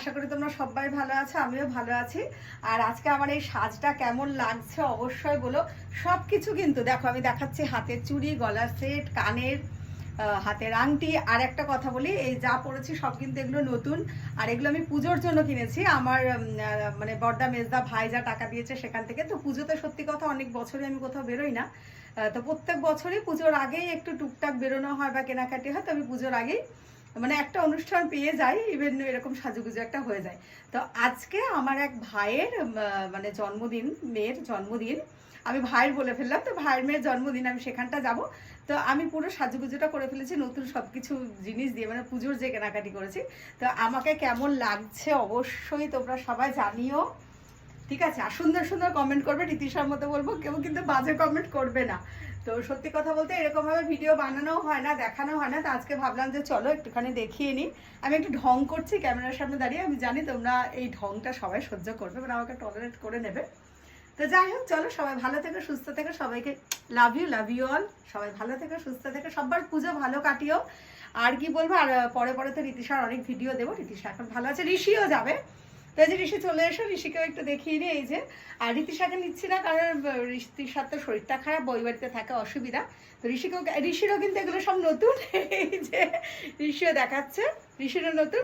আশা করি তোমরা সবাই ভালো আছো, আমিও ভালো আছি। আর আজকে আমার এই সাজটা কেমন লাগছে অবশ্যই বলো। সব কিছু কিন্তু দেখো, আমি দেখাচ্ছি হাতের চুড়ি, গলার সেট, কানের, হাতের আংটি। আর একটা কথা বলি, এই যা পরেছি সব কিন্তু এগুলো নতুন। আর এগুলো আমি পুজোর জন্য কিনেছি, আমার মানে বড়দা মেজদা ভাই যা টাকা দিয়েছে সেখান থেকে। তো পুজোতে সত্যি কথা অনেক বছরই আমি কোথাও বেরোই না, তো প্রত্যেক বছরই পুজোর আগেই একটু টুকটাক বেরোনো হয় বা কেনাকাটি হয়। তো আমি পুজোর আগেই মানে একটা অনুষ্ঠান পেয়ে যাই, ইভেন এরকম সাজুগুজু একটা হয়ে যায়। তো আজকে আমার এক ভাইয়ের মানে জন্মদিন, মেয়ের জন্মদিন। আমি ভাইয়ের বলে ফেললাম, তো ভাইয়ের মেয়ের জন্মদিন, আমি সেখানটা যাব। তো আমি পুরো সাজুগুজুটা করে ফেলেছি নতুন সব কিছু জিনিস দিয়ে, মানে পুজোর যে কেনাকাটি করেছি। তো আমাকে কেমন লাগছে অবশ্যই তোমরা সবাই জানিও, ঠিক আছে? আর সুন্দর সুন্দর কমেন্ট করবে, রীতিশার মতো বলবো, কেউ কিন্তু বাজে কমেন্ট করবে না। তো সত্যি কথা বলতে এরকমভাবে ভিডিও বানানো হয় না, দেখানো হয় না। তো আজকে ভাবলাম যে চলো একটুখানি দেখিয়ে নিই। আমি একটু ঢং করছি ক্যামেরার সামনে দাঁড়িয়ে, আমি জানি তোমরা এই ঢংটা সবাই সহ্য করবে, মানে আমাকে টলারেট করে নেবে। তো যাই হোক, চলো সবাই ভালো থেকো, সুস্থ থেকো, সবাইকে লাভ ইউ অল। সবাই ভালো থেকো, সুস্থ থেকো, সবার পুজো ভালো কাটিও। আর কি বলবো, আর পরে পরে তো রীতিশার অনেক ভিডিও দেবো। রীতিশা এখন ভালো আছে, ঋষিও যাবে। তো এই যে ঋষি চলে এসো, ঋষিকেও একটু দেখিয়ে নিই। এই যে, আর রীতিশাকে নিচ্ছি না কারণ ঋষির তো শরীরটা খারাপ, বই বাড়িতে থাকে, অসুবিধা। তো ঋষিরও কিন্তু এগুলো সব নতুন। এই যে ঋষিও দেখাচ্ছে, ঋষিরও নতুন।